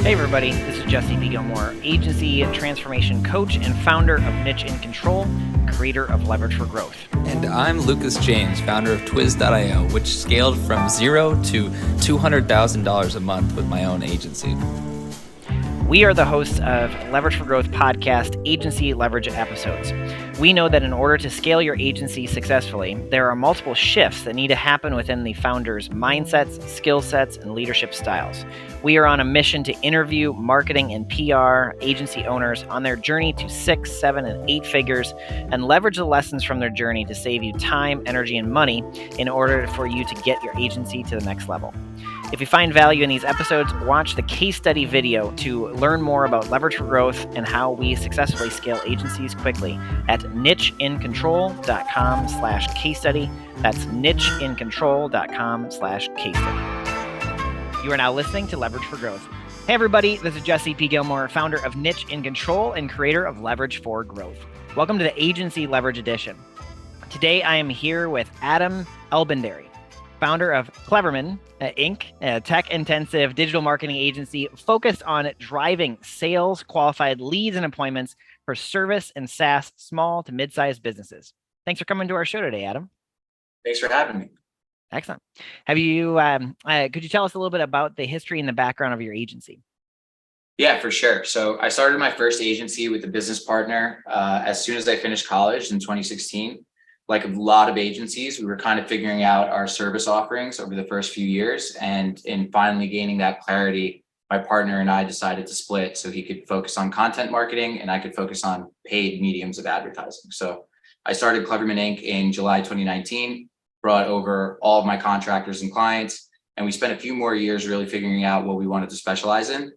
Hey everybody, this is Jesse B. Gilmore, agency transformation coach and founder of Niche in Control, creator of Leverage for Growth. And I'm Lucas James, founder of Twiz.io, which scaled from $0 to $200,000 a month with my own agency. We are the hosts of Leverage for Growth podcast agency leverage episodes. We know that in order to scale your agency successfully, there are multiple shifts that need to happen within the founder's mindsets, skill sets, and leadership styles. We are on a mission to interview marketing and PR agency owners on their journey to 6, 7, and 8 figures and leverage the lessons from their journey to save you time, energy, and money in order for you to get your agency to the next level. If you find value in these episodes, watch the case study video to learn more about Leverage for Growth and how we successfully scale agencies quickly at nicheincontrol.com/case study. That's nicheincontrol.com/case study. You are now listening to Leverage for Growth. Hey everybody, this is Jesse P. Gilmore, founder of Niche in Control and creator of Leverage for Growth. Welcome to the Agency Leverage Edition. Today I am here with Adam Elbendary, founder of Cleverman Inc., a tech-intensive digital marketing agency focused on driving sales, qualified leads, and appointments for service and SaaS small to mid-sized businesses. Thanks for coming to our show today, Adam. Thanks for having me. Excellent. Have you? Could you tell us a little bit about the history and the background of your agency? Yeah, for sure. So I started my first agency with a business partner as soon as I finished college in 2016. Like a lot of agencies, we were kind of figuring out our service offerings over the first few years. And in finally gaining that clarity, my partner and I decided to split so he could focus on content marketing and I could focus on paid mediums of advertising. So I started Cleverman Inc. in July 2019, brought over all of my contractors and clients, and we spent a few more years really figuring out what we wanted to specialize in.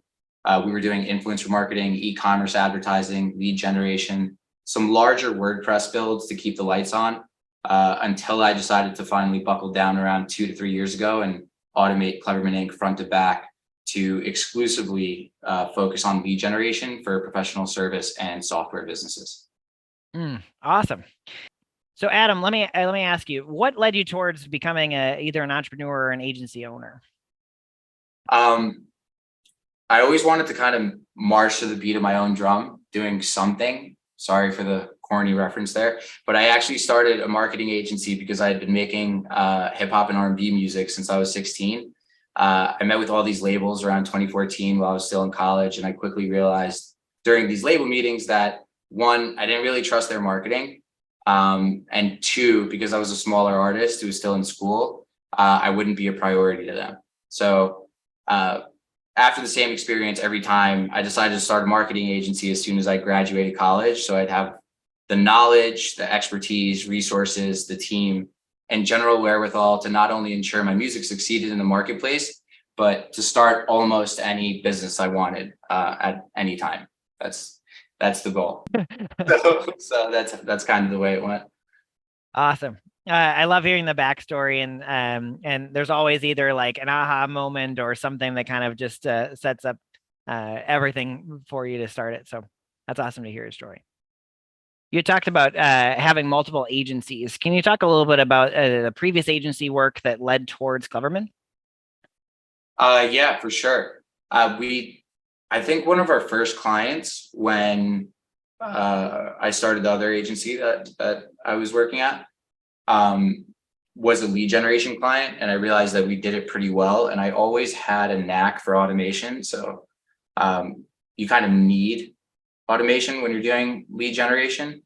We were doing influencer marketing, e-commerce advertising, lead generation, some larger WordPress builds to keep the lights on until I decided to finally buckle down around 2 to 3 years ago and automate Cleverman Inc. front to back to exclusively focus on lead generation for professional service and software businesses. Awesome. So Adam, let me ask you, what led you towards becoming either an entrepreneur or an agency owner? I always wanted to kind of march to the beat of my own drum, doing something. Sorry for the corny reference there, but I actually started a marketing agency because I had been making hip hop and R&B music since I was 16. I met with all these labels around 2014 while I was still in college, and I quickly realized during these label meetings that one, I didn't really trust their marketing, and two, because I was a smaller artist who was still in school, I wouldn't be a priority to them. So after the same experience every time, I decided to start a marketing agency as soon as I graduated college. So I'd have the knowledge, the expertise, resources, the team, and general wherewithal to not only ensure my music succeeded in the marketplace, but to start almost any business I wanted at any time. That's the goal. so that's kind of the way it went. Awesome. I love hearing the backstory, and there's always either like an aha moment or something that kind of just sets up everything for you to start it. So that's awesome to hear your story. You talked about having multiple agencies. Can you talk a little bit about the previous agency work that led towards Cleverman? Yeah, for sure. I think one of our first clients when I started the other agency that I was working at, was a lead generation client, and I realized that we did it pretty well. And I always had a knack for automation. So you kind of need automation when you're doing lead generation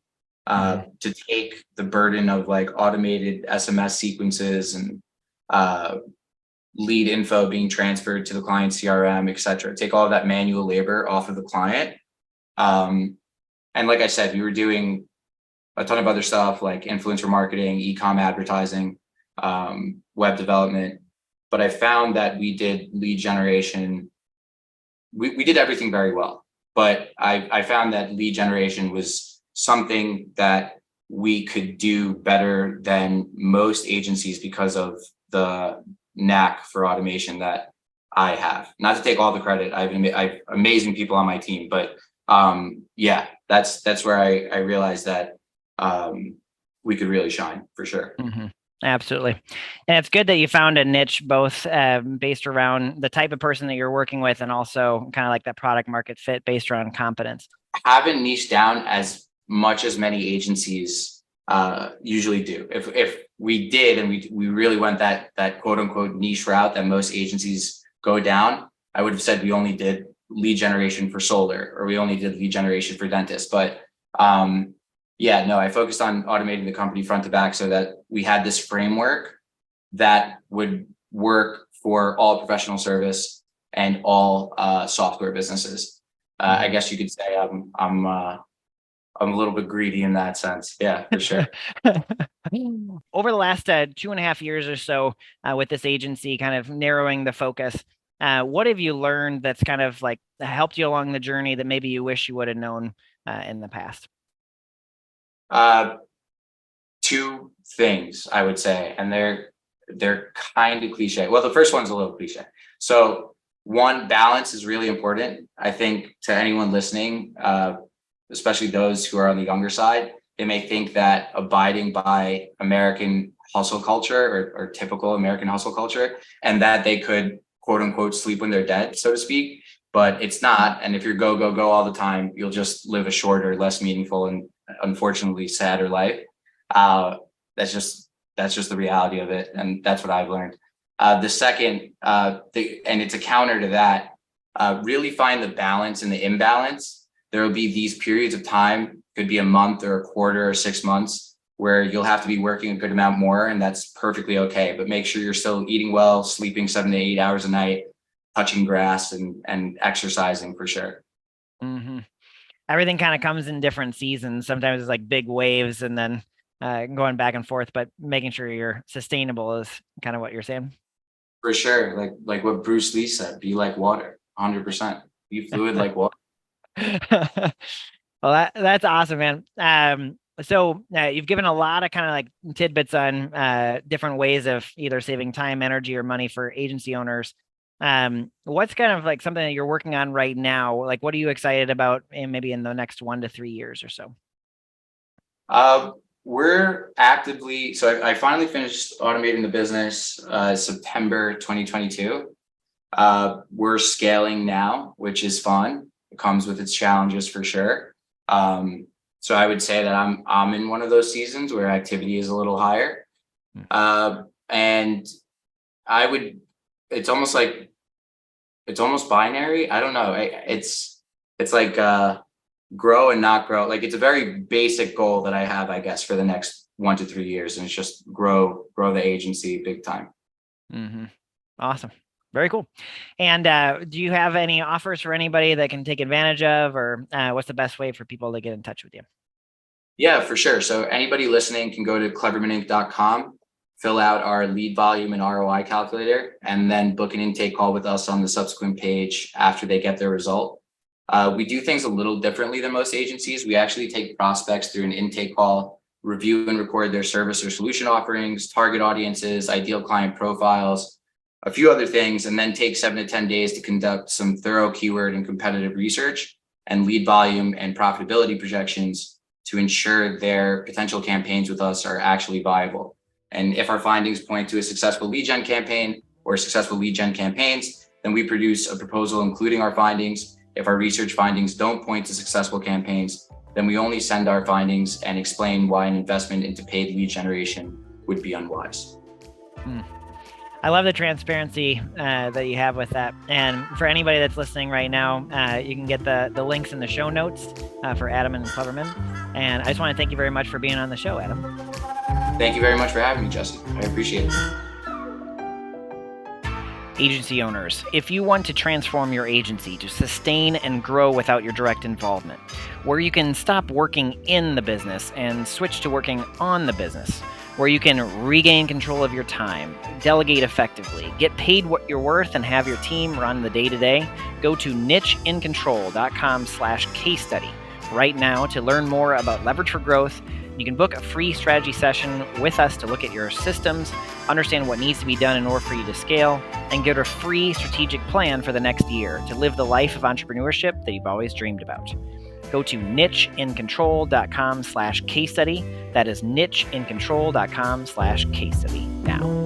to take the burden of like automated SMS sequences and lead info being transferred to the client CRM, et cetera. Take all of that manual labor off of the client. And like I said, we were doing a ton of other stuff like influencer marketing, e-com advertising, web development. But I found that we did lead generation. We did everything very well, but I found that lead generation was something that we could do better than most agencies because of the knack for automation that I have. Not to take all the credit, I have amazing people on my team, but yeah, that's where I realized that we could really shine for sure. Absolutely. And it's good that you found a niche both based around the type of person that you're working with and also kind of like that product market fit based around competence. Haven't niched down as much as many agencies usually do. If we did and we really went that quote unquote niche route that most agencies go down, I would have said we only did lead generation for solar or we only did lead generation for dentists. But yeah, no, I focused on automating the company front to back so that we had this framework that would work for all professional service and all software businesses. I guess you could say I'm a little bit greedy in that sense. Yeah, for sure. Over the last 2.5 years or so with this agency kind of narrowing the focus, what have you learned that's kind of like helped you along the journey that maybe you wish you would have known in the past? Two things I would say, and they're kind of cliche. Well, the first one's a little cliche. So one, balance is really important. I think to anyone listening, especially those who are on the younger side, they may think that abiding by American hustle culture or typical American hustle culture, and that they could quote unquote sleep when they're dead, so to speak. But it's not. And if you're go, go, go all the time, you'll just live a shorter, less meaningful, and unfortunately sadder life. That's just the reality of it. And that's what I've learned. The second, and it's a counter to that, really find the balance in the imbalance. There will be these periods of time, could be a month or a quarter or 6 months, where you'll have to be working a good amount more, and that's perfectly okay. But make sure you're still eating well, sleeping 7 to 8 hours a night, touching grass and exercising for sure. Mm-hmm. Everything kind of comes in different seasons. Sometimes it's like big waves and then going back and forth, but making sure you're sustainable is kind of what you're saying. For sure. Like what Bruce Lee said, be like water, 100%. Be fluid like water. Well, that's awesome, man. So you've given a lot of kind of like tidbits on different ways of either saving time, energy, or money for agency owners. What's kind of like something that you're working on right now? Like, what are you excited about maybe in the next 1 to 3 years or so? We're actively, so I finally finished automating the business September 2022. We're scaling now, which is fun. It comes with its challenges for sure. So I would say that I'm in one of those seasons where activity is a little higher. And it's almost binary. I don't know. It's like grow and not grow. Like it's a very basic goal that I have, I guess, for the next 1 to 3 years, and it's just grow the agency big time. Mm-hmm. Awesome. Very cool. And do you have any offers for anybody that can take advantage of, or what's the best way for people to get in touch with you? Yeah, for sure. So anybody listening can go to clevermaninc.com, fill out our lead volume and ROI calculator, and then book an intake call with us on the subsequent page after they get their result. We do things a little differently than most agencies. We actually take prospects through an intake call, review and record their service or solution offerings, target audiences, ideal client profiles, a few other things, and then take 7 to 10 days to conduct some thorough keyword and competitive research and lead volume and profitability projections to ensure their potential campaigns with us are actually viable. And if our findings point to a successful lead gen campaign or successful lead gen campaigns, then we produce a proposal including our findings. If our research findings don't point to successful campaigns, then we only send our findings and explain why an investment into paid lead generation would be unwise. I love the transparency that you have with that. And for anybody that's listening right now, you can get the links in the show notes for Adam and Cleverman. And I just want to thank you very much for being on the show, Adam. Thank you very much for having me, Jesse. I appreciate it. Agency owners, if you want to transform your agency to sustain and grow without your direct involvement, where you can stop working in the business and switch to working on the business, where you can regain control of your time, delegate effectively, get paid what you're worth, and have your team run the day-to-day, go to nicheincontrol.com/case study right now to learn more about Leverage for Growth. You can book a free strategy session with us to look at your systems, understand what needs to be done in order for you to scale, and get a free strategic plan for the next year to live the life of entrepreneurship that you've always dreamed about. Go to nicheincontrol.com/case study. That is nicheincontrol.com/case study now.